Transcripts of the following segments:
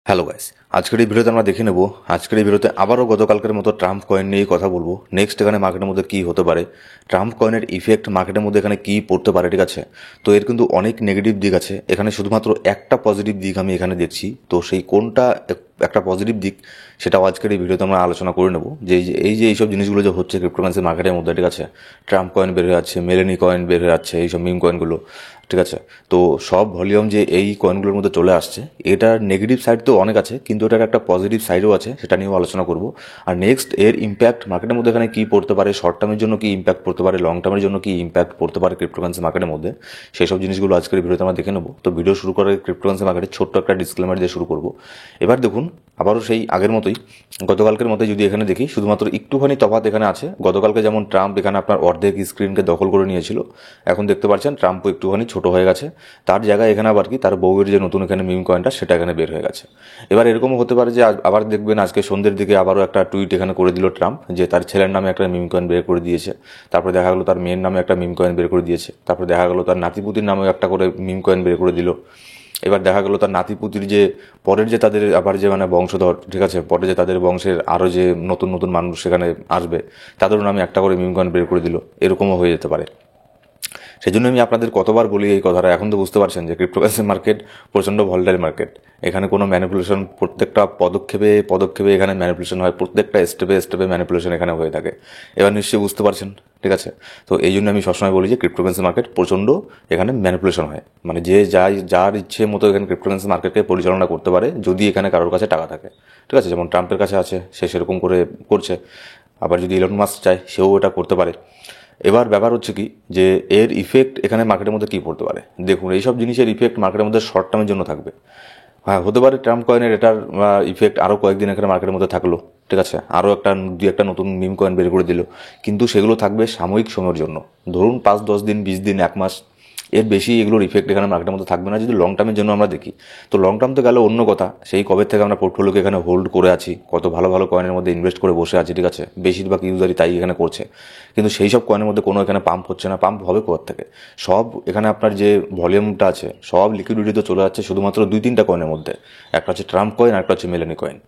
Hello guys, আজকের এই ভিডিওতে আমরা দেখে নেব। আজকের এই ভিডিওতে আবারও গতকালকের মতো ট্রাম্প কয়েন নিয়েই কথা বলবো। নেক্সট এখানে মার্কেটের মধ্যে কী হতে পারে, ট্রাম্প কয়েনের ইফেক্ট মার্কেটের মধ্যে এখানে কী পড়তে পারে, ঠিক আছে। তো এর কিন্তু অনেক নেগেটিভ দিক আছে, এখানে শুধুমাত্র একটা পজিটিভ দিক আমি এখানে দেখছি। তো সেই কোনটা একটা পজিটিভ দিক সেটাও আজকের এই ভিডিওতে আমরা আলোচনা করে নেব। যে এইসব জিনিসগুলো যে হচ্ছে ক্রিপ্টোকারেন্সি মার্কেটের মধ্যে, ঠিক আছে। ট্রাম্প কয়েন বের হয়ে যাচ্ছে, মেলেনি কয়েন বের হয়ে যাচ্ছে, এইসব মিম কয়েনগুলো, ঠিক আছে। তো সব ভলিউম যে এই কয়েনগুলোর মধ্যে চলে আসছে, এটার নেগেটিভ সাইড তো অনেক আছে, কিন্তু এটার একটা পজিটিভ সাইডও আছে, সেটা নিয়েও আলোচনা করব। আর নেক্সট এর ইম্প্যাক্ট মার্কেটের মধ্যে এখানে কী পড়তে পারে, শর্ট টার্মের জন্য কী ইম্প্যাক্ট পড়তে পারে, লং টার্মের জন্য কী ইম্প্যাক্ট পড়তে পারে ক্রিপ্টোকারেন্সি মার্কেটের মধ্যে, সেই সব জিনিসগুলো আজকের ভিডিওতে আমরা দেখে নেব। তো ভিডিও শুরু করে ক্রিপ্টোকারেন্সি মার্কেটের ছোট্ট একটা ডিসক্লেমার দিয়ে শুরু করব। এবার দেখুন, আবারও সেই আগের মতোই, গতকালকের মতোই যদি এখানে দেখি, শুধুমাত্র একটুখানি তফাৎ এখানে আছে। গতকালকে যেমন ট্রাম্প এখানে আপনার অর্ধেক স্ক্রিনকে দখল করে নিয়েছিল, এখন দেখতে পাচ্ছেন ট্রাম্পও একটুখানি ছোট হয়ে গেছে। তার জায়গায় এখানে আবার কি, তার বউয়ের যে নতুন এখানে মিম কয়েনটা, সেটা এখানে বের হয়ে গেছে। এবার এরকমও হতে পারে যে আবার দেখবেন আজকে সন্ধ্যের দিকে আবারও একটা টুইট এখানে করে দিল ট্রাম্প, যে তার ছেলের নামে একটা মিম কয়েন বের করে দিয়েছে। তারপরে দেখা গেলো তার মেয়ের নামে একটা মিম কয়েন বের করে দিয়েছে। তারপরে দেখা গেলো তার নাতিপুতির নামেও একটা করে মিম কয়েন বের করে দিল। এবার দেখা গেলো তার নাতিপুতির যে পরের যে তাদের আবার যে মানে বংশধর, ঠিক আছে, পরে যে তাদের বংশের আরও যে নতুন নতুন মানুষ সেখানে আসবে, তাদেরও নামে একটা করে মিম কয়েন বের করে দিল। এরকমও হয়ে যেতে পারে। সেই জন্য আমি আপনাদের কতবার বলি এই কথাটা, এখন তো বুঝতে পারছেন যে ক্রিপ্টোকারেন্সি মার্কেট প্রচণ্ড ভলটাইল মার্কেট। এখানে কোনো ম্যানিপুলেশন, প্রত্যেকটা পদক্ষেপে পদক্ষেপে এখানে ম্যানিপুলেশন হয়, প্রত্যেকটা স্টেপে স্টেপে ম্যানিপুলেশন এখানে হয়ে থাকে। এবার নিশ্চয়ই বুঝতে পারছেন, ঠিক আছে। তো এই জন্য আমি সবসময় বলি যে ক্রিপ্টোকারেন্সি মার্কেট প্রচণ্ড এখানে ম্যানিপুলেশন হয়, মানে যে যার ইচ্ছে মতো এখানে ক্রিপ্টোকারেন্সি মার্কেটকে পরিচালনা করতে পারে, যদি এখানে কারোর কাছে টাকা থাকে, ঠিক আছে। যেমন ট্রাম্পের কাছে আছে, সে সেরকম করে করছে। আবার যদি ইলন মাস্ক চায়, সেও এটা করতে পারে। এবার ব্যাপার হচ্ছে কি, যে এর ইফেক্ট এখানে মার্কেটের মধ্যে কী পড়তে পারে। দেখুন, এইসব জিনিসের ইফেক্ট মার্কেটের মধ্যে শর্ট টার্মের জন্য থাকবে। হ্যাঁ, হতে পারে ট্রাম্প কয়েনের এটার ইফেক্ট আরও কয়েকদিন এখানে মার্কেটের মধ্যে থাকলো, ঠিক আছে। আরও একটা নতুন মিম কয়েন বের করে দিল, কিন্তু সেগুলো থাকবে সাময়িক সময়ের জন্য। ধরুন 5-10 দিন, 20 দিন, 1 মাস, এর বেশি এগুলোর ইফেক্ট এখানে মার্কেটের মধ্যে থাকবে না। যদি লং টার্মের জন্য আমরা দেখি, তো লং টার্ম তো গেলে অন্য কথা। সেই কবে থেকে আমরা পোর্টফোলিওকে এখানে হোল্ড করে আছি, কত ভালো ভালো কয়েনের মধ্যে ইনভেস্ট করে বসে আছি, ঠিক আছে। বেশিরভাগ ইউজারই তাই এখানে করছে। কিন্তু সেই সব কয়েনের মধ্যে কোনো এখানে পাম্প হচ্ছে না। পাম্প হবে কোথা থেকে? সব এখানে আপনার যে ভলিউমটা আছে, সব লিকুইডিটিতে চলে যাচ্ছে শুধুমাত্র 2-3টা কয়েনের মধ্যে। একটা হচ্ছে ট্রাম্প কয়েন, আর একটা হচ্ছে মেলেনি কয়েন।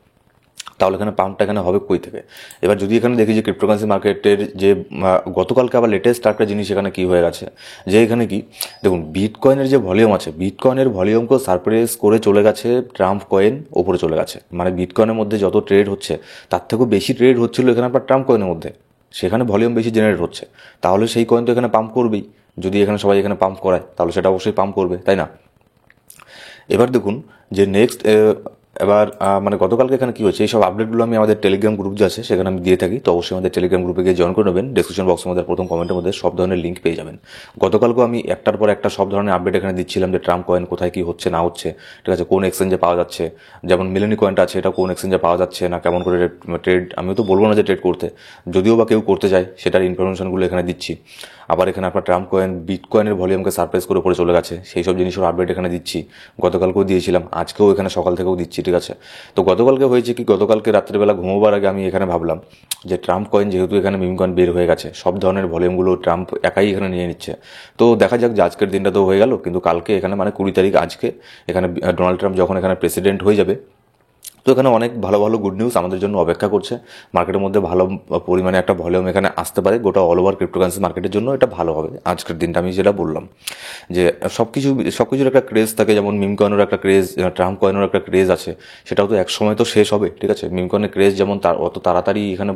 তাহলে এখানে পাম্পটা এখানে হবে কই থেকে? এবার যদি এখানে দেখি যে ক্রিপ্টোকারেন্সি মার্কেটের যে গতকালকে আবার লেটেস্ট একটা জিনিস এখানে কি হয়ে গেছে, যে এখানে কি দেখুন, বিটকয়েনের যে ভলিউম আছে, বিটকয়েনের ভলিউমকেও সারপ্রাইজ করে চলে গেছে ট্রাম্প কয়েন, ওপরে চলে গেছে। মানে বিটকয়েনের মধ্যে যত ট্রেড হচ্ছে, তার থেকেও বেশি ট্রেড হচ্ছিল এখানে আপনার ট্রাম্প কয়েনের মধ্যে। সেখানে ভলিউম বেশি জেনারেট হচ্ছে, তাহলে সেই কয়েন তো এখানে পাম্প করবেই। যদি এখানে সবাই এখানে পাম্প করায়, তাহলে সেটা অবশ্যই পাম্প করবে, তাই না? এবার দেখুন যে নেক্সট, এবার মানে গতকালকে এখানে কী হচ্ছে, এই সব আপডেটগুলো আমি আমাদের টেলিগ্রাম গ্রুপ যে আছে সেখানে আমি দিয়ে থাকি। তো অবশ্যই আমাদের টেলিগ্রাম গ্রুপে গিয়ে জয়েন করে নেবেন। ডিসক্রিপশন বক্সের মধ্যে প্রথম কমেন্টের মধ্যে সব ধরনের লিঙ্ক পেয়ে যাবেন। গতকালকেও আমি একটার পর একটা সব ধরনের আপডেট এখানে দিচ্ছিলাম, যে ট্রাম্প কয়েন কোথায় কী হচ্ছে না হচ্ছে, ঠিক আছে, কোন এক্সচেঞ্জে পাওয়া যাচ্ছে। যেমন মিলেনি কয়েনটা আছে, এটা কোন এক্সচেঞ্জে পাওয়া যাচ্ছে না, কেমন করে ট্রেড, আমিও তো বলবো না যে ট্রেড করতে, যদিও বা কেউ করতে চায়, সেটার ইনফরমেশনগুলো এখানে দিচ্ছি। আবার এখানে আপনার ট্রাম্প কয়েন বিটকয়েনের ভলিউমকে সারপ্রাইজ করে পড়ে চলে গেছে, সেই সব জিনিসের আপডেট এখানে দিচ্ছি। গতকালকেও দিয়েছিলাম, আজকেও এখানে সকাল থেকেও দিচ্ছি, ঠিক আছে। তো গতকালকে হয়েছে কি, গতকালকে রাত্রেবেলা ঘুমোবার আগে আমি এখানে ভাবলাম যে ট্রাম্প কয়েন যেহেতু এখানে মিম কয়েন বের হয়ে গেছে, সব ধরনের ভলিউমগুলো ট্রাম্প একাই এখানে নিয়ে নিচ্ছে। তো দেখা যাক যে আজকের দিনটা তো হয়ে গেল, কিন্তু কালকে এখানে মানে 20 তারিখ আজকে এখানে ডোনাল্ড ট্রাম্প যখন এখানে প্রেসিডেন্ট হয়ে যাবে, তো এখানে অনেক ভালো ভালো গুড নিউজ আমাদের জন্য অপেক্ষা করছে। মার্কেটের মধ্যে ভালো পরিমাণে একটা ভলিউম এখানে আসতে পারে, গোটা অল ওভার ক্রিপ্টোকারেন্সি মার্কেটের জন্য এটা ভালো হবে আজকের দিনটা। আমি যেটা বললাম যে সব কিছুর একটা ক্রেজ থাকে, যেমন মিম কয়েনের একটা ক্রেজ, ট্রাম্প কয়েনের একটা ক্রেজ আছে, সেটাও তো এক সময় তো শেষ হবে, ঠিক আছে। মিম কয়েনের ক্রেজ যেমন তার অত তাড়াতাড়ি এখানে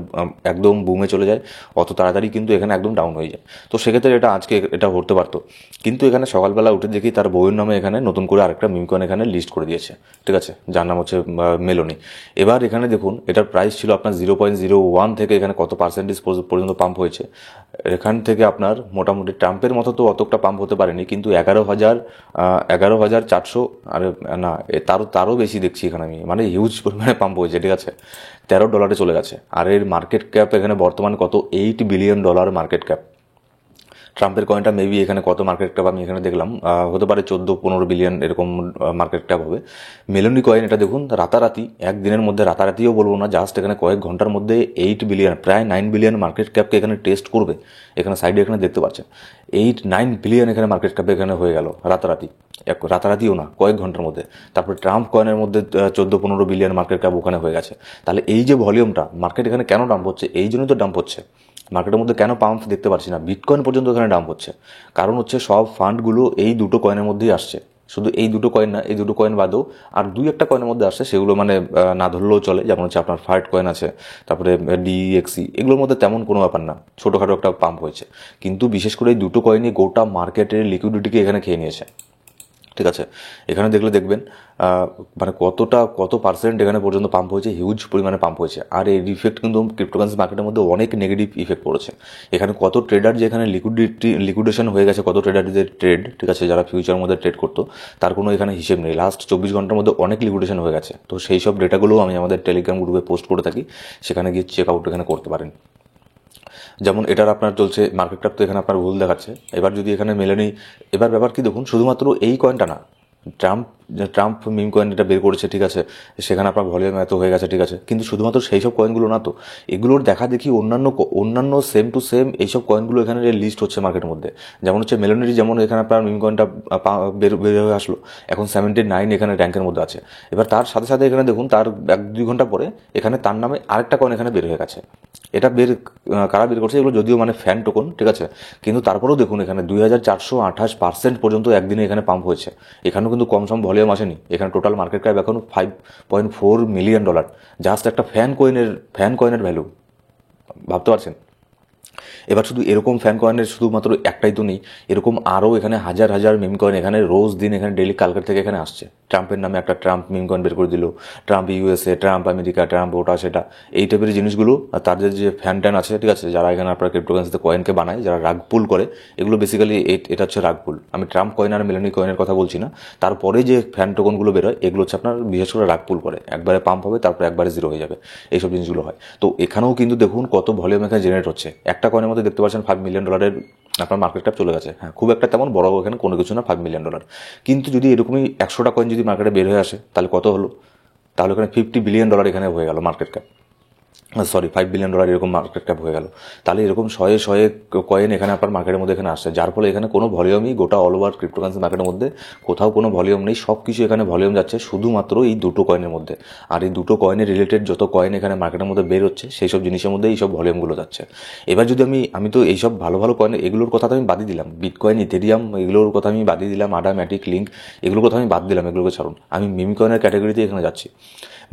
একদম বুমে চলে যায়, অত তাড়াতাড়ি কিন্তু এখানে একদম ডাউন হয়ে যায়। তো সেক্ষেত্রে এটা আজকে এটা হতে পারতো, কিন্তু এখানে সকালবেলা উঠে দেখি তার বউয়ের নামে এখানে নতুন করে আরেকটা মিম কয়েন এখানে লিস্ট করে দিয়েছে, ঠিক আছে, যার নাম হচ্ছে মেলোনি। এবার এখানে দেখুন, এটার প্রাইস ছিল আপনার 0.01 থেকে এখানে কত পার্সেন্টেজ পর্যন্ত পাম্প হয়েছে। এখান থেকে আপনার মোটামুটি ট্রাম্পের মতো তো অতটা পাম্প হতে পারেনি, কিন্তু 11,400, আরে না, তারও বেশি দেখছি এখানে আমি, মানে হিউজ পরিমাণে পাম্প হয়েছে, ঠিক আছে। $13 চলে গেছে। আর এর মার্কেট ক্যাপ এখানে বর্তমান কত, $8 বিলিয়ন মার্কেট ক্যাপ। ট্রাম্পের কয়েনটা মেবি এখানে কত মার্কেট ক্যাপ আমি এখানে দেখলাম, হতে পারে 14-15 বিলিয়ন এরকম মার্কেট ক্যাপ হবে। মেলোনি কয়েন এটা দেখুন, রাতারাতি একদিনের মধ্যে, রাতারাতিও বলবো না, জাস্ট এখানে কয়েক ঘন্টার মধ্যে 8 বিলিয়ন, প্রায় 9 বিলিয়ন মার্কেট ক্যাপকে এখানে টেস্ট করবে। এখানে সাইডে এখানে দেখতে পাচ্ছেন 8-9 বিলিয়ন এখানে মার্কেট ক্যাপ এখানে হয়ে গেল রাতারাতি। রাতারাতিও না, কয়েক ঘন্টার মধ্যে। তারপরে ট্রাম্প কয়েনের মধ্যে 14-15 বিলিয়ন মার্কেট ক্যাপ ওখানে হয়ে গেছে। তাহলে এই যে ভলিউমটা, মার্কেট এখানে কেন ডাম্প হচ্ছে? এই জন্যই তো ডাম্প হচ্ছে। মার্কেটের মধ্যে কেন পাম্প দেখতে পাচ্ছি না? বিটকয়েন পর্যন্ত এখানে ডাম্প হচ্ছে, কারণ হচ্ছে সব ফান্ডগুলো এই দুটো কয়েনের মধ্যেই আসছে। শুধু এই দুটো কয়েন না, এই দুটো কয়েন বাদেও আর দুই একটা কয়েনের মধ্যে আসছে, সেগুলো মানে না ধরলেও চলে। যেমন হচ্ছে আপনার ফার্ট কয়েন আছে, তারপরে ডিএক্সি, এগুলোর মধ্যে তেমন কোনো ব্যাপার না, ছোটোখাটো একটা পাম্প হয়েছে। কিন্তু বিশেষ করে এই দুটো কয়েনই গোটা মার্কেটের লিকুইডিটিকে এখানে খেয়ে নিয়েছে। ঠিক আছে, এখানে দেখবেন মানে কত পার্সেন্ট এখানে পর্যন্ত পাম্প হয়েছে, হিউজ পরিমাণে পাম্প হয়েছে। আর এর ইফেক্ট কিন্তু ক্রিপ্টোকারেন্সি মার্কেটের মধ্যে অনেক নেগেটিভ ইফেক্ট পড়েছে। এখানে কত ট্রেডার যে এখানে লিকুইডেশন হয়ে গেছে, কত ট্রেডারদের ট্রেড, ঠিক আছে, যারা ফিউচারের মধ্যে ট্রেড করতো, তার কোনো এখানে হিসেব নেই। লাস্ট 24 ঘন্টার মধ্যে অনেক লিকুইডেশন হয়ে গেছে। তো সেই সব ডেটাগুলোও আমি আমাদের টেলিগ্রাম গ্রুপে পোস্ট করে থাকি, সেখানে গিয়ে চেক আউট এখানে করতে পারেন। যেমন এটার আপনার চলছে মার্কেট ক্যাপ, তো এখানে আপনার ভুল দেখাচ্ছে। এবার যদি এখানে মেলে নেই, এবার ব্যাপার কি দেখুন, শুধুমাত্র এই কয়েনটা না, ট্রাম্প মিম কয়েন এটা বের করেছে, ঠিক আছে, সেখানে আপনার ভলিউম এত হয়ে গেছে, ঠিক আছে, কিন্তু শুধুমাত্র সেই সব কয়েনগুলো না তো, এগুলোর দেখা দেখি অন্যান্য সেম টু সেম এইসব কয়েনগুলো এখানে লিস্ট হচ্ছে মার্কেটের মধ্যে। যেমন হচ্ছে মেলোনারি, যেমন এখানে আপনার মিম কয়েনটা বের হয়ে আসলো, এখন 79 এখানে র্যাঙ্কের মধ্যে আছে। এবার তার সাথে সাথে এখানে দেখুন, তার 1-2 ঘন্টা পরে এখানে তার নামে আরেকটা কয়েন এখানে বের হয়ে গেছে। এটা কারা বের করছে? এগুলো যদিও মানে ফ্যান টোকন, ঠিক আছে, কিন্তু তারপরেও দেখুন এখানে 2428% পর্যন্ত একদিনে এখানে পাম্প হয়েছে। এখানেও কিন্তু কম সম ভলিউম আসেনি। এখানে টোটাল মার্কেট ক্যাপ এখন $5.4 মিলিয়ন, জাস্ট একটা ফ্যান কয়েনের ভ্যালু, ভাবতে পারছেন? এবার শুধু এরকম ফ্যান কয়েনের শুধুমাত্র একটাই তো নেই, এরকম আরও এখানে হাজার হাজার মিম কয়েন এখানে রোজ দিন এখানে ডেলি কালকের থেকে এখানে আসছে। ট্রাম্পের নামে একটা ট্রাম্প মিম কয়েন বের করে দিল, Trump USA, Trump America, Trump ওটা সেটা, এই টাইপের জিনিসগুলো। আর তাদের যে ফ্যান ট্যান আছে, ঠিক আছে, যারা এখানে আপনার ক্রিপ্টোকারেন্সিতে কয়েনকে বানায়, যারা রাগ পুল করে, এগুলো বেসিক্যালি এটা হচ্ছে রাগ পুল। আমি ট্রাম্প কয়েন আর মেলানি কয়েনের কথা বলছি না। তারপরে যে ফ্যান টোকনগুলো বেরোয়, এগুলো হচ্ছে আপনার বিশেষ করে রাগ পুল করে, একবারে পাম্প হবে, তারপরে একবারে জিরো হয়ে যাবে, এইসব জিনিসগুলো হয়। তো এখানেও কিন্তু দেখুন কত ভলিউম এখানে জেনারেট হচ্ছে। একটা কয়েনের মধ্যে দেখতে পাচ্ছেন $5 মিলিয়ন আপনার মার্কেট ক্যাপ চলে গেছে। হ্যাঁ, খুব একটা তেমন বড় এখানে কোনো কিছু না, $5 মিলিয়ন। কিন্তু যদি এরকমই 100টা কয়েন যদি মার্কেটে বের হয়ে আসে, তাহলে কত হলো? তাহলে এখানে $50 বিলিয়ন এখানে হয়ে গেল মার্কেট ক্যাপ। সরি, $5 বিলিয়ন এরকম মার্কেট ক্যাপ হয়ে গেল। তাহলে এরকম শয়ে শয়ে কয়েন এখানে আপনার মার্কেটের মধ্যে এখানে আসছে, যার ফলে এখানে কোনো ভলিউমই গোটা অল ওভার ক্রিপ্টোকারেন্সি মার্কেটের মধ্যে কোথাও কোনো ভলিউম নেই। সব কিছু এখানে ভলিউম যাচ্ছে শুধুমাত্র এই দুটো কয়েনের মধ্যে। আর এই দুটো কয়েনের রিলেটেড যত কয়েন এখানে মার্কেটের মধ্যে বের হচ্ছে, সেই সব জিনিসের মধ্যে এই সব ভলিউমগুলো যাচ্ছে। এবার যদি আমি তো এইসব ভালো ভালো কয়েন, এগুলোর কথা তো আমি বাদই দিলাম, বিটকয়েন, ইথেরিয়াম, এগুলোর কথা আমি বাদই দিলাম, আডা, ম্যাটিক, লিঙ্ক, এগুলোর কথা আমি বাদ দিলাম, এগুলোকে ছাড়ুন। আমি মিম কয়েনের ক্যাটাগরিতে এখানে যাচ্ছি।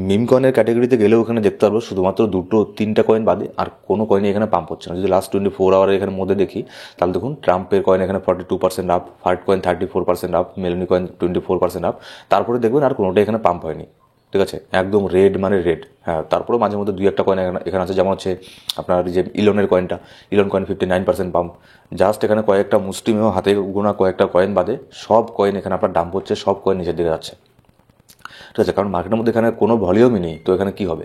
মিম কয়েনের ক্যাটাগরিতে গেলেও এখানে দেখতে পারবো শুধুমাত্র 2-3টা কয়েন বাদে আর কোনো কয়েনই এখানে পাম্প হচ্ছে না। যদি লাস্ট 24 আওয়ারের এখানে মধ্যে দেখি, তাহলে দেখুন ট্রাম্পের কয়েন এখানে 42% আপ, ফার্ট কয়েন 34% আপ, মেলানি কয়েন 24% আপ। তারপরে দেখবেন আর কোনোটাই এখানে পাম্প হয়নি, ঠিক আছে, একদম রেড মানে রেড। হ্যাঁ, তারপরে মাঝে মধ্যে 2-1টা কয়েন এখানে আছে, যেমন হচ্ছে আপনার যে ইলনের কয়েনটা, ইলন কয়েন 59% পাম্প। জাস্ট এখানে কয়েকটা মুষ্টিমেয় হাতে গোনা কয়েকটা কয়েন বাদে সব কয়েন এখানে আপনার ডাম্প হচ্ছে, সব কয়েন নিচের দিকে যাচ্ছে, ঠিক আছে, কারণ মার্কেটের মধ্যে এখানে কোনো ভলিউমই নেই। তো এখানে কি হবে?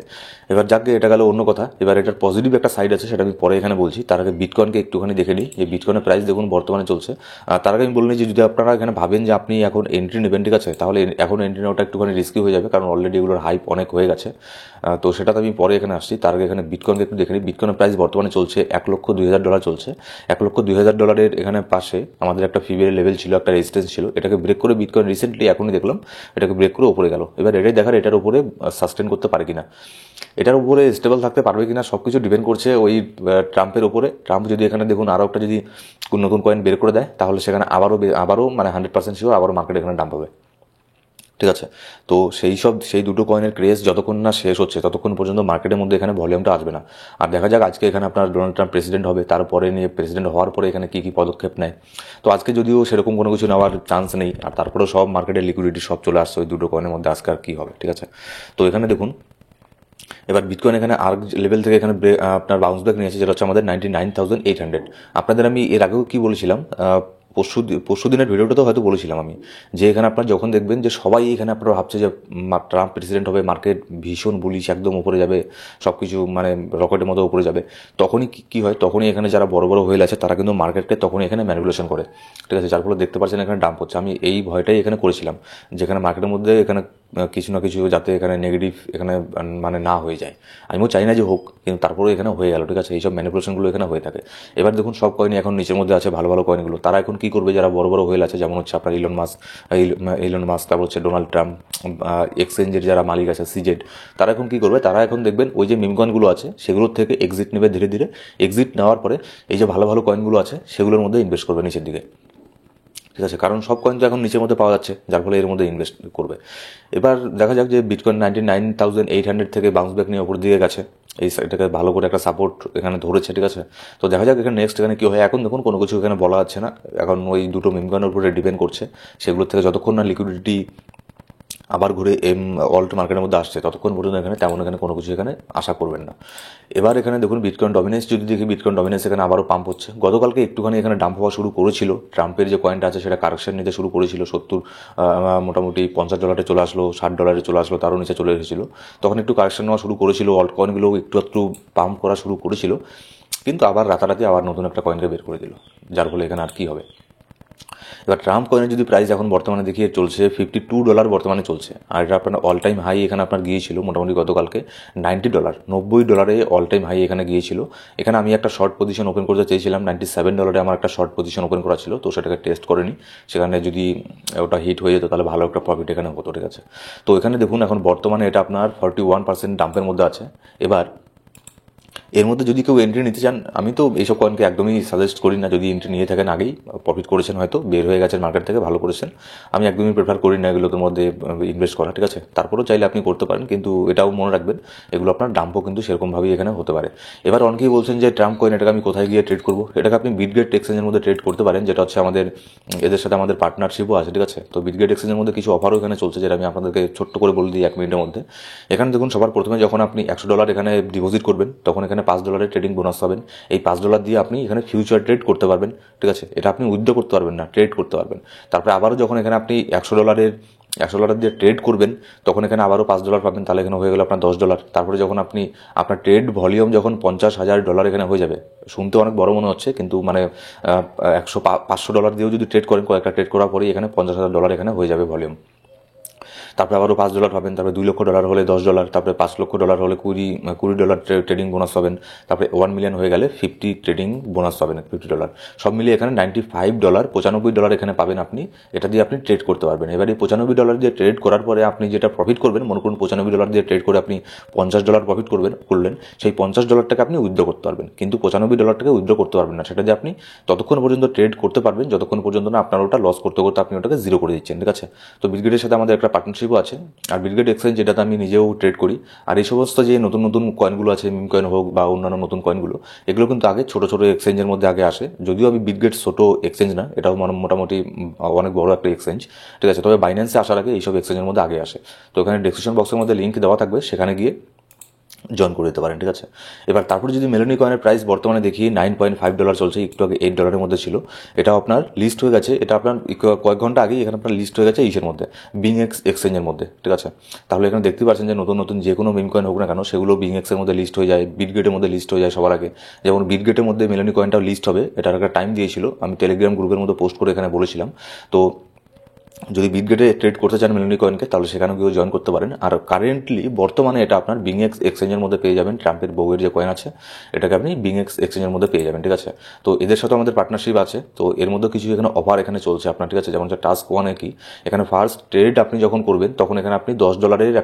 এবার যাকে এটা গেল অন্য কথা। এবার এটার পজিটিভ একটা সাইড আছে, সেটা আমি পরে এখানে বলছি। তার আগে বিটকয়েনকে একটুখানি দেখে নিই, যে বিটকয়েনের প্রাইস দেখুন বর্তমানে চলছে। তার আগে আমি বলে নিই যে যদি আপনারা এখানে ভাবেন যে আপনি এখন এন্ট্রি নেবেন, ঠিক আছে, তাহলে এখন এন্ট্রি নেওয়াটা একটুখানি রিস্কি হয়ে যাবে, কারণ অলরেডি এগুলোর হাইপ অনেক হয়ে গেছে। তো সেটা তো আমি পরে এখানে আসছি। তার আগে এখানে বিটকয়েনকে একটু দেখে নিই। বিটকয়েনের প্রাইস বর্তমানে চলছে $1,02,000 চলছে। $1,02,000 এখানে পাশে আমাদের একটা ফিবের লেভেল ছিল, একটা রেজিস্ট্যান্স ছিল। এটাকে ব্রেক করে বিটকয়েন রিসেন্টলি এখনই দেখলাম এটাকে ব্রেক করে উপরে গেল। এবার এটাই দেখার এটার উপরে সাস্টেন করতে পারে কিনা, এটার উপরে স্টেবল থাকতে পারবে কিনা, সব কিছু ডিপেন্ড করছে ওই ট্রাম্পের উপরে। ট্রাম্প যদি এখানে দেখুন আরও একটা যদি নতুন কয়েন বের করে দেয়, তাহলে সেখানে আবারও মানে 100% শিওর আবারও মার্কেট এখানে ডাম্প হবে, ঠিক আছে। তো সেই দুটো কয়েনের ক্রেজ যতক্ষণ না শেষ হচ্ছে, ততক্ষণ পর্যন্ত মার্কেটের মধ্যে এখানে ভলিউমটা আসবে না। আর দেখা যাক আজকে এখানে আপনার ডোনাল্ড ট্রাম্প প্রেসিডেন্ট হবে, তারপরে নিয়ে প্রেসিডেন্ট হওয়ার পরে এখানে কী কী পদক্ষেপ নেয়। তো আজকে যদিও সেরকম কোনো কিছু নেওয়ার চান্স নেই, আর তারপরেও সব মার্কেটের লিকুইডিটি সব চলে আসছে ওই দুটো কয়েনের মধ্যে, আজকে আর কী হবে, ঠিক আছে। তো এখানে দেখুন এবার বিটকয়েন এখানে আর লেভেল থেকে এখানে আপনার বাউন্স ব্যাক নিয়েছে, যেটা হচ্ছে আমাদের 99,800। আপনাদের আমি এর আগেও কি বলেছিলাম, পরশু দিনের ভিডিওটাতেও হয়তো বলেছিলাম আমি, যে এখানে আপনার যখন দেখবেন যে সবাই এখানে আপনারা ভাবছে যে ট্রাম্প প্রেসিডেন্ট হবে, মার্কেট ভীষণ বুলিশ, একদম উপরে যাবে, সব কিছু মানে রকেটের মতো উপরে যাবে, তখনই কি হয়, তখনই এখানে যারা বড় বড় হোয়েল আছে তারা কিন্তু মার্কেটকে তখনই এখানে ম্যানিপুলেশন করে, ঠিক আছে, যার ফলে দেখতে পাচ্ছেন এখানে ডাম্প হচ্ছে। আমি এই ভয়টাই এখানে করেছিলাম, যেখানে মার্কেটের মধ্যে এখানে কিছু না কিছু যাতে এখানে নেগেটিভ এখানে মানে না হয়ে যায়। আমিও চাই না যে হোক, কিন্তু তারপরেও এখানে হয়ে গেল, ঠিক আছে। এইসব ম্যানিপুলেশনগুলো এখানে হয়ে থাকে। এবার দেখুন সব কয়েনই এখন নিচের মধ্যে আছে, ভালো ভালো কয়েনগুলো। তারা এখন কী করবে, যারা বড় বড় হোয়েল আছে, যেমন হচ্ছে আপনার ইলন মাস্ক, তারপর হচ্ছে ডোনাল্ড ট্রাম্প, এক্সচেঞ্জের যারা মালিক আছে সিজেড, তারা এখন কী করবে, তারা এখন দেখবেন ওই যে মিম কয়েনগুলো আছে সেগুলোর থেকে এক্সিট নেবে ধীরে ধীরে। এক্সিট নেওয়ার পরে এই যে ভালো ভালো কয়েনগুলো আছে সেগুলোর মধ্যে ইনভেস্ট করবে নিচের দিকে, ঠিক আছে। কারণ সব কয়েন তো এখন নিচের মধ্যে পাওয়া যাচ্ছে, যার ফলে এর মধ্যে ইনভেস্ট করবে। এবার দেখা যাক যে বিটকয়েন 99,800 থেকে বাউন্স ব্যাক নিয়ে ওপর দিকে গেছে, এটাকে ভালো করে একটা সাপোর্ট এখানে ধরেছে, ঠিক আছে। তো দেখা যাক এখানে নেক্সট এখানে কী হয়। এখন দেখুন কোনো কিছু এখানে বলা যাচ্ছে না, এখন ওই দুটো মিম কয়েনের উপরে ডিপেন্ড করছে। সেগুলোর থেকে যতক্ষণ না লিকুইডিটি আবার ঘুরে অল্ট মার্কেটের মধ্যে আসছে ততক্ষণ পর্যন্ত এখানে কোনো কিছু এখানে আশা করবেন না। এবার এখানে দেখুন বিটকয়েন ডমিনেন্স যদি দেখি, বিটকয়েন ডমিনেন্স এখানে আবারও পাম্প হচ্ছে। গতকালকে একটুখানি এখানে ডাম্প হওয়া শুরু করেছিল, ট্রাম্পের যে কয়েনটা আছে সেটা কারেকশন নিতে শুরু করেছিল, মোটামুটি $50 চলে আসলো, $60 চলে আসলো, তারও নিচে চলে এসেছিলো। তখন একটু কারেকশন নেওয়া শুরু করেছিল, অল্ট কয়েনগুলো একটু পাম্প করা শুরু করেছিল, কিন্তু আবার রাতারাতি আবার নতুন একটা কয়েনকে বের করে দিল, যার ফলে এখানে আর কি হবে। এবার ট্রাম্প কয়েনের যদি প্রাইস এখন বর্তমানে দেখিয়ে চলছে $52 বর্তমানে চলছে, আর এটা আপনার অল টাইম হাই এখানে আপনার গিয়েছিল মোটামুটি গতকালকে $90, $90 অল টাইম হাই এখানে গিয়েছিল। এখানে আমি একটা শর্ট পজিশন ওপেন করতে চেয়েছিলাম, $97 আমার একটা শর্ট পজিশন ওপেন করা ছিল, তো সেটাকে টেস্ট করেনি। সেখানে যদি ওটা হিট হয়ে যেত তাহলে ভালো একটা প্রফিট এখানে হতো, ঠিক আছে। তো এখানে দেখুন এখন বর্তমানে এটা আপনার 41% ডাম্পের মধ্যে আছে। এবার এর মধ্যে যদি কেউ এন্ট্রি নিতে চান, আমি তো এইসব কয়েনকে একদমই সাজেস্ট করি না। যদি এন্ট্রি নিয়ে থাকেন আগেই প্রফিট করেছেন, হয়তো বের হয়ে গেছেন মার্কেট থেকে, ভালো করেছেন। আমি একদমই প্রেফার করি না এগুলোর মধ্যে ইনভেস্ট করা, ঠিক আছে। তারপরেও চাইলে আপনি করতে পারেন, কিন্তু এটাও মনে রাখবেন এগুলো আপনার ডাম্পও কিন্তু সেরকমভাবেই এখানে হতে পারে। এবার অনেকেই বলছেন যে ট্রাম্প কয়েন এটাকে আমি কোথায় গিয়ে ট্রেড করবো। এটাকে আপনি বিটগেট এক্সচেঞ্জের মধ্যে ট্রেড করতে পারেন, যেটা হচ্ছে আমাদের এদের সাথে আমাদের পার্টনারশিপও আছে, ঠিক আছে। তো বিটগেট এক্সচেঞ্জের মধ্যে কিছু অফারও এখানে চলছে, যেটা আমি আপনাদেরকে ছোট্ট করে বলে দিই 1 মিনিটের মধ্যে। এখানে দেখুন সবার প্রথমে যখন আপনি $100 এখানে ডিপোজিট করবেন, তখন এখানে $5 ট্রেডিং বোনাস পাবেন। এই $5 দিয়ে আপনি এখানে ফিউচার ট্রেড করতে পারবেন, ঠিক আছে। এটা আপনি উইথড্র করতে পারবেন না, ট্রেড করতে পারবেন। তারপরে আবারও যখন এখানে আপনি $100 দিয়ে ট্রেড করবেন, তখন এখানে আবারও $5 পাবেন, তাহলে এখানে হয়ে গেল আপনার $10। তারপরে যখন আপনি আপনার ট্রেড ভলিউম যখন $50,000 এখানে হয়ে যাবে, শুনতে অনেক বড় মনে হচ্ছে, কিন্তু মানে $500 দিয়েও যদি ট্রেড করেন, কয়েকটা ট্রেড করার পরেই এখানে $50,000 এখানে হয়ে যাবে ভলিউম। তারপরে আবারও $5 পাবেন, তারপরে $2 লক্ষ হলে $10, তারপরে $5 লক্ষ হলে $20 ট্রেডিং বোনাস পাবেন, তারপরে 1 মিলিয়ন হয়ে গেলে 50 ট্রেডিং বোনাস পাবেন, $50। সব মিলিয়ে এখানে $95, $95 এখানে পাবেন আপনি। এটা দিয়ে আপনি ট্রেড করতে পারবেন। এবার এই $95 দিয়ে ট্রেড করার পরে আপনি যেটা প্রফিট করবেন, মনে করুন $95 দিয়ে ট্রেড করে আপনি $50 প্রফিট করলেন, সেই $50টাকে আপনি উইথড্র করতে পারবেন, কিন্তু $95টাকে উইথড্র করতে পারবেন না। সেটা দিয়ে আপনি ততক্ষণ পর্যন্ত ট্রেড করতে পারবেন যতক্ষণ পর্যন্ত না আপনার ওটা লস করতে করতে আপনি ওটাকে জিরো করে দিচ্ছেন, ঠিক আছে। তো বিটগেটের সাথে আমাদের একটা পার্টনারশিপও আছে, আর বিটগেট এক্সচেঞ্জ যেটাতে আমি নিজেও ট্রেড করি। আর এই সমস্ত যে নতুন নতুন কয়েনগুলো আছে, মিম কয়েন হোক বা অন্যান্য নতুন কয়েনগুলো, এগুলো কিন্তু আগে ছোটো ছোটো এক্সচেঞ্জের মধ্যে আগে আসে। যদিও আমি বিটগেট ছোটো এক্সচেঞ্জ না, এটাও মোটামুটি অনেক বড় একটা এক্সচেঞ্জ, ঠিক আছে। তবে বাইন্যান্সে আসার আগে এইসব এক্সচেঞ্জের মধ্যে আগে আসে। তো এখানে ডেসক্রিপশন বক্সের মধ্যে লিঙ্ক দেওয়া থাকবে, সেখানে গিয়ে জয়েন করে দিতে পারেন, ঠিক আছে। এবার তারপরে যদি মেলোনি কয়েনের প্রাইস বর্তমানে দেখি $9.5 চলছে, একটু আগে $8 মধ্যে ছিল। এটা আপনার লিস্ট হয়ে গেছে, এটা আপনার কয়েক ঘন্টা আগেই এখানে আপনার লিস্ট হয়ে গেছে ইসের মধ্যে, বিংএক্স এক্সচেঞ্জের মধ্যে, ঠিক আছে। তাহলে এখানে দেখতে পাচ্ছেন যে নতুন নতুন যে কোনো মিম কয়েন হোক না কেন, সেগুলো বিংএক্সের মধ্যে লিস্ট হয়ে যায়, বিটগেটের মধ্যে লিস্ট হয়ে যায় সবার আগে। যেমন বিটগেটের মধ্যে মেলোনি কয়েনটাও লিস্ট হবে, এটার একটা টাইম দিয়েছিল, আমি টেলিগ্রাম গ্রুপের মধ্যে পোস্ট করে এখানে বলেছিলাম। তো যদি বিটগেটে ট্রেড করতে চান মেলোনি কয়েনকে, তাহলে সেখানেও গিয়ে জয়েন করতে পারেন। আর কারেন্টলি বর্তমানে এটা আপনার বিংএক্স এক্সচেঞ্জের মধ্যে পেয়ে যাবেন, ট্রাম্পের বউয়ের যে কয়েন আছে এটাকে আপনি বিংএক্স এক্সচেঞ্জের মধ্যে পেয়ে যাবেন, ঠিক আছে। তো এদের সাথে আমাদের পার্টনারশিপ আছে, তো এর মধ্যে কিছু এখানে অফার এখানে চলছে আপনার, ঠিক আছে। যেমন টাস্ক 1-এ কি, এখানে ফার্স্ট ট্রেড আপনি যখন করবেন তখন এখানে আপনি $10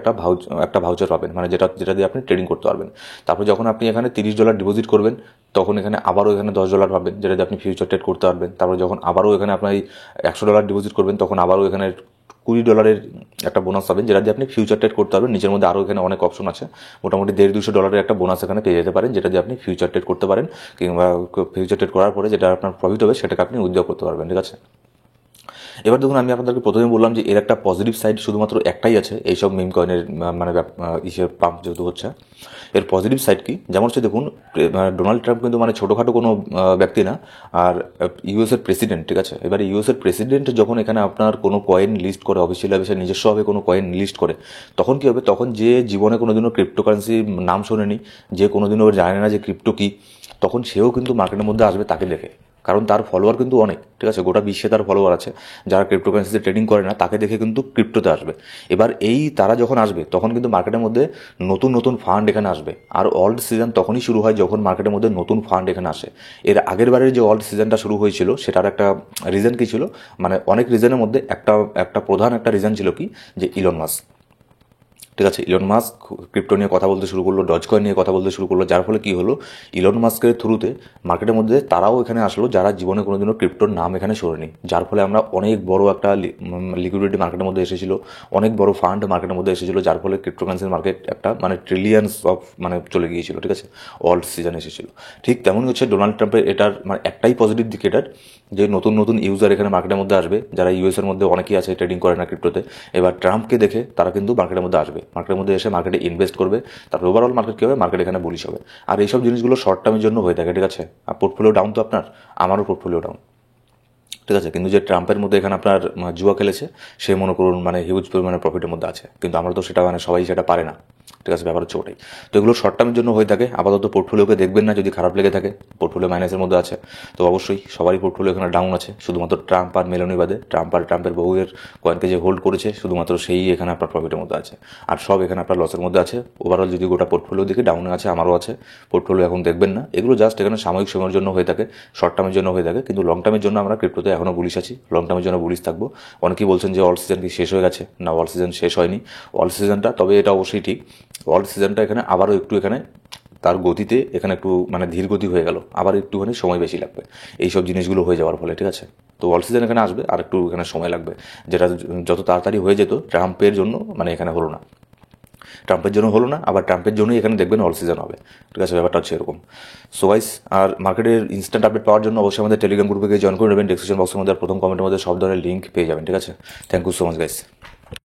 একটা ভাউচার পাবেন, মানে যেটা দিয়ে আপনি ট্রেডিং করতে পারবেন। তারপর যখন আপনি এখানে $30 ডিপোজিট করবেন, তখন এখানে আবারও এখানে $10 পাবেন, যেটা দিয়ে আপনি ফিউচার ট্রেড করতে পারবেন। তারপর যখন আবারও এখানে আপনি $100 ডিপোজিট করবেন, তখন আবারও এখানে $20 একটা বোনাস পাবেন, যেটা দিয়ে আপনি ফিউচার ট্রেড করতে পারবেন। নিচের মধ্যে আরও এখানে অনেক অপশন আছে, মোটামুটি $150-200 একটা বোনাস এখানে পেয়ে যেতে পারেন, যেটা দিয়ে আপনি ফিউচার ট্রেড করতে পারেন, কিংবা ফিউচার ট্রেড করার পরে যেটা আপনার প্রফিট হবে সেটাকে আপনি উইথড্র করতে পারবেন, ঠিক আছে। এবার দেখুন আমি আপনাদেরকে প্রথমে বললাম যে এর একটা পজিটিভ সাইড শুধুমাত্র একটাই আছে, এইসব মিম কয়েনের মানে পাম্প যেহেতু হচ্ছে, এর পজিটিভ সাইড কি, যেমন হচ্ছে দেখুন ডোনাল্ড ট্রাম্প কিন্তু মানে ছোটোখাটো কোনো ব্যক্তি না, আর ইউএসের প্রেসিডেন্ট, ঠিক আছে। এবার ইউএসের প্রেসিডেন্ট যখন এখানে আপনার কোনো কয়েন লিস্ট করে, অফিসিয়ালভাবে সে নিজস্বভাবে কোনো কয়েন লিস্ট করে, তখন কী হবে, তখন যে জীবনে কোনোদিনও ক্রিপ্টোকারেন্সির নাম শোনেনি, যে কোনোদিনও জানে না যে ক্রিপ্টো কী, তখন সেও কিন্তু মার্কেটের মধ্যে আসবে তাকে দেখে, কারণ তার ফলোয়ার কিন্তু অনেক, ঠিক আছে, গোটা বিশ্বে তার ফলোয়ার আছে। যারা ক্রিপ্টোকারেন্সিতে ট্রেডিং করে না তাকে দেখে কিন্তু ক্রিপ্টোতে আসবে। এবার এই তারা যখন আসবে তখন কিন্তু মার্কেটের মধ্যে নতুন নতুন ফান্ড এখানে আসবে। আর অল্ট সিজন তখনই শুরু হয় যখন মার্কেটের মধ্যে নতুন ফান্ড এখানে আসে। এর আগের বারের যে অল্ট সিজনটা শুরু হয়েছিল সেটার একটা রিজন কী ছিল, মানে অনেক রিজনের মধ্যে একটা প্রধান একটা রিজন ছিল কি, যে ইলন মাস্ক, ঠিক আছে, ইলন মাস্ক ক্রিপ্টো নিয়ে কথা বলতে শুরু করলো, ডজ কয়েন নিয়ে কথা বলতে শুরু করলো, যার ফলে কী হলো, ইলন মাস্কের থ্রুতে মার্কেটের মধ্যে তারাও এখানে আসলো যারা জীবনে কোনোদিনও ক্রিপ্টোর নাম এখানে শোনেনি। যার ফলে আমরা অনেক বড় একটা লিকুইডিটি মার্কেটের মধ্যে এসেছিলো, অনেক বড় ফান্ড মার্কেটের মধ্যে এসেছিলো, যার ফলে ক্রিপ্টোকারেন্সির মার্কেট একটা মানে ট্রিলিয়ন্স অফ মানে চলে গিয়েছিল, ঠিক আছে, অল্ট সিজন এসেছিলো। ঠিক তেমনই হচ্ছে ডোনাল্ড ট্রাম্পের এটার মানে একটাই পজিটিভ দিক এটার, যে নতুন নতুন ইউজার এখানে মার্কেটের মধ্যে আসবে, যারা ইউএসের মধ্যে অনেকেই আছে ট্রেডিং করে না ক্রিপ্টোতে। এবার ট্রাম্পকে দেখে তারা কিন্তু মার্কেটের মধ্যে আসবে, মার্কেটের মধ্যে এসে মার্কেটে ইনভেস্ট করবে, তারপর ওভারঅল মার্কেট কী হবে, মার্কেট এখানে বুলিশ হবে। আর এইসব জিনিসগুলো শর্ট টার্মের জন্য হয়ে থাকে, ঠিক আছে। আর পোর্টফোলিও ডাউন তো আপনার, আমারও পোর্টফোলিও ডাউন, ঠিক আছে, কিন্তু যে ট্রাম্পের মধ্যে এখানে আপনার জুয়া খেলেছে সে মনে করুন মানে হিউজ পরিমাণে প্রফিটের মধ্যে আছে, কিন্তু আমরা তো সেটা মানে সবাই সেটা পারে না, ঠিক আছে, ব্যাপার হচ্ছে ওটাই। তো এগুলো শর্ট টার্মের জন্য হয়ে থাকে। আপাতত পোর্টফোলিওকে দেখবেন না, যদি খারাপ লেগে থাকে, পোর্টফোলিও মাইনাসের মধ্যে আছে, তো অবশ্যই সবারই পোর্টফোলিও এখানে ডাউন আছে, শুধুমাত্র ট্রাম্প আর মেলোনি বাদে। ট্রাম্প আর ট্রাম্পের বউয়ের কয়েনকে যে হোল্ড করেছে শুধুমাত্র সেই এখানে আপনার প্রফিটের মধ্যে আছে, আর সব এখানে আপনার লসের মধ্যে আছে। ওভারঅল যদি গোটা পোর্টফোলিও দিকে ডাউনে আছে, আমারও আছে, পোর্টফোলিও এখন দেখবেন না। এগুলো জাস্ট এখানে সাময়িক সময়ের জন্য হয়ে থাকে, শর্ট টার্মের জন্য হয়ে থাকে, কিন্তু লং টার্মের জন্য আমরা ক্রিপ্টোতে এখনও বুলিশ আছি, লং টার্মের জন্য বুলিশ থাকবো। অনেকেই বলছেন যে অল্ট সিজন কি শেষ হয়ে গেছে, না অল্ট সিজন শেষ হয়নি। অল্ট সিজনটা, তবে এটা অবশ্যই ঠিক, অল্ট সিজনটা এখানে আবারও একটু এখানে তার গতিতে এখানে একটু মানে ধীর গতি হয়ে গেল, আবার একটুখানি সময় বেশি লাগবে এইসব জিনিসগুলো হয়ে যাওয়ার ফলে, ঠিক আছে। তো অল সিজন এখানে আসবে আর একটু এখানে সময় লাগবে, যেটা যত তাড়াতাড়ি হয়ে যেত ট্রাম্পের জন্য মানে এখানে হলো না, ট্রাম্পের জন্য হলো না, আবার ট্রাম্পের জন্যই এখানে দেখবেন অল সিজন হবে, ঠিক আছে, ব্যাপারটা হচ্ছে এরকম। সো গাইস, আর মার্কেটের ইনস্ট্যান্ট আপডেট পাওয়ার জন্য অবশ্যই আমাদের টেলিগ্রাম গ্রুপে জয়েন করে নেবেন। ডেসক্রিপশন বক্সের মধ্যে প্রথম কমেন্টের মধ্যে সব ধরনের লিঙ্ক পেয়ে যাবেন, ঠিক আছে। Thank you so much guys.